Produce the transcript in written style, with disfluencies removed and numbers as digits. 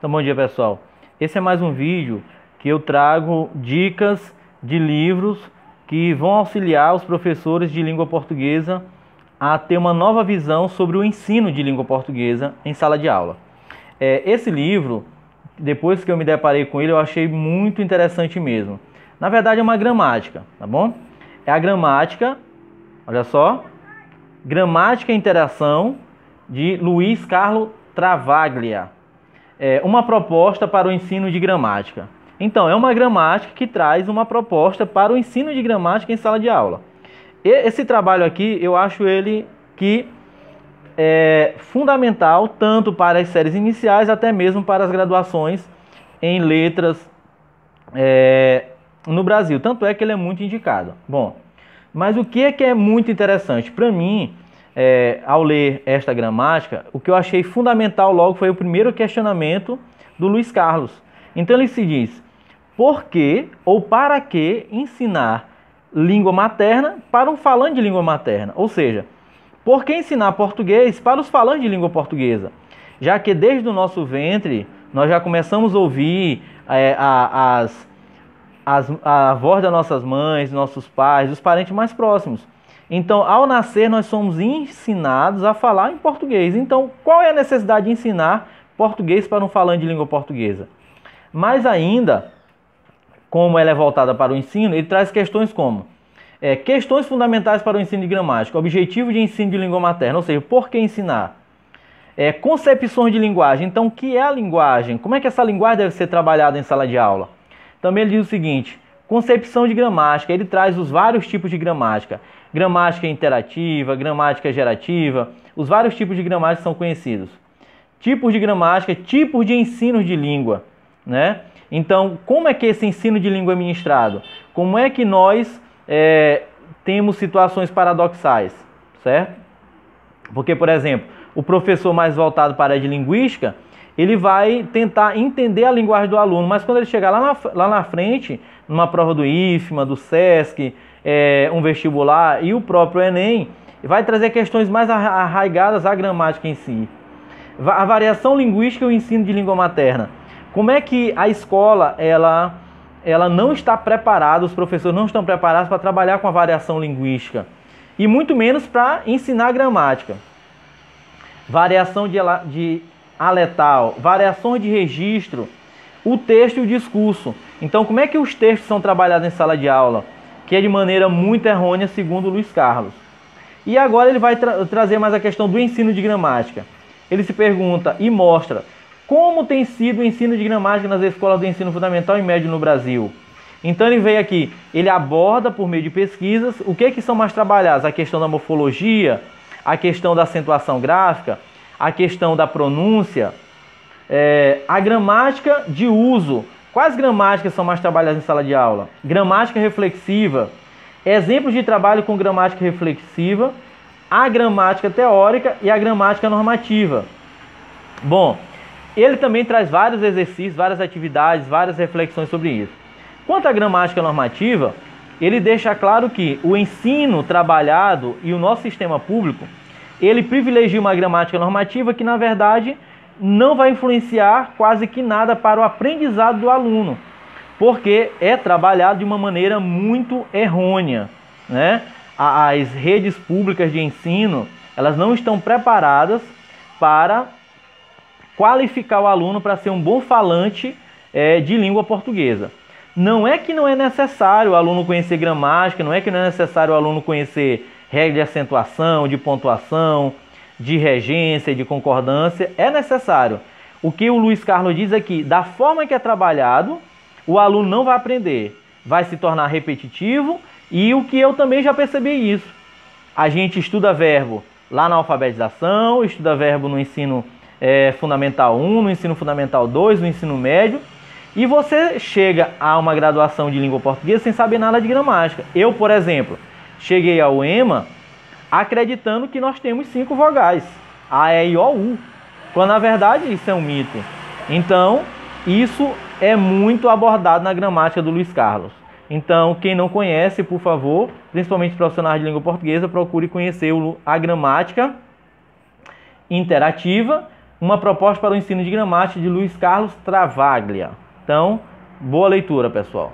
Então, bom dia, pessoal. Esse é mais um vídeo que eu trago dicas de livros que vão auxiliar os professores de língua portuguesa a ter uma nova visão sobre o ensino de língua portuguesa em sala de aula. Esse livro, depois que eu me deparei com ele, eu achei muito interessante mesmo. Na verdade, é uma gramática, tá bom? É a gramática, olha só, Gramática e Interação, de Luiz Carlos Travaglia. Uma proposta para o ensino de gramática. Então, é uma gramática que traz uma proposta para o ensino de gramática em sala de aula. Esse trabalho aqui, eu acho ele que é fundamental tanto para as séries iniciais, até mesmo para as graduações em letras no Brasil. Tanto é que ele é muito indicado. Bom, mas o que é muito interessante? Para mim, ao ler esta gramática, o que eu achei fundamental logo foi o primeiro questionamento do Luiz Carlos. Então ele se diz: por que ou para que ensinar língua materna para um falante de língua materna? Ou seja, por que ensinar português para os falantes de língua portuguesa? Já que desde o nosso ventre nós já começamos a ouvir a voz das nossas mães, nossos pais, dos parentes mais próximos. Então, ao nascer, nós somos ensinados a falar em português. Então, qual é a necessidade de ensinar português para um falante de língua portuguesa? Mais ainda, como ela é voltada para o ensino, ele traz questões como questões fundamentais para o ensino de gramática, objetivo de ensino de língua materna, ou seja, por que ensinar? Concepções de linguagem. Então, o que é a linguagem? Como é que essa linguagem deve ser trabalhada em sala de aula? Também ele diz o seguinte: concepção de gramática. Ele traz os vários tipos de gramática. Gramática interativa, gramática gerativa. Os vários tipos de gramática são conhecidos. Tipos de gramática, tipos de ensino de língua, né? Então, como é que esse ensino de língua é ministrado? Como é que nós temos situações paradoxais, certo? Porque, por exemplo, o professor mais voltado para a área de linguística, ele vai tentar entender a linguagem do aluno, mas quando ele chegar lá na frente, numa prova do IFMA, do SESC, um vestibular e o próprio Enem, vai trazer questões mais arraigadas à gramática em si. A variação linguística e o ensino de língua materna. Como é que a escola ela não está preparada, os professores não estão preparados para trabalhar com a variação linguística e muito menos para ensinar gramática. Variação de aletal, variações de registro, o texto e o discurso. Então, como é que os textos são trabalhados em sala de aula? Que é de maneira muito errônea, segundo o Luiz Carlos. E agora ele vai trazer mais a questão do ensino de gramática. Ele se pergunta e mostra como tem sido o ensino de gramática nas escolas do ensino fundamental e médio no Brasil. Então ele veio aqui, ele aborda por meio de pesquisas o que são mais trabalhados: a questão da morfologia, a questão da acentuação gráfica, a questão da pronúncia, a gramática de uso. Quais gramáticas são mais trabalhadas em sala de aula? Gramática reflexiva, exemplos de trabalho com gramática reflexiva, a gramática teórica e a gramática normativa. Bom, ele também traz vários exercícios, várias atividades, várias reflexões sobre isso. Quanto à gramática normativa, ele deixa claro que o ensino trabalhado e o nosso sistema público, ele privilegia uma gramática normativa que, na verdade, não vai influenciar quase que nada para o aprendizado do aluno, porque é trabalhado de uma maneira muito errônea, né? As redes públicas de ensino, elas não estão preparadas para qualificar o aluno para ser um bom falante de língua portuguesa. Não é que não é necessário o aluno conhecer gramática, não é que não é necessário o aluno conhecer regra de acentuação, de pontuação, de regência, de concordância, é necessário. O que o Luiz Carlos diz é que, da forma que é trabalhado, o aluno não vai aprender, vai se tornar repetitivo, e o que eu também já percebi isso. A gente estuda verbo lá na alfabetização, estuda verbo no ensino fundamental 1, no ensino fundamental 2, no ensino médio, e você chega a uma graduação de língua portuguesa sem saber nada de gramática. Eu, por exemplo, cheguei ao EMA acreditando que nós temos 5 vogais, A, E, I, O, U, quando na verdade isso é um mito. Então, isso é muito abordado na gramática do Luiz Carlos. Então, quem não conhece, por favor, principalmente profissionais de língua portuguesa, procure conhecer a gramática interativa, Uma proposta para o ensino de gramática de Luiz Carlos Travaglia. Então, boa leitura, pessoal.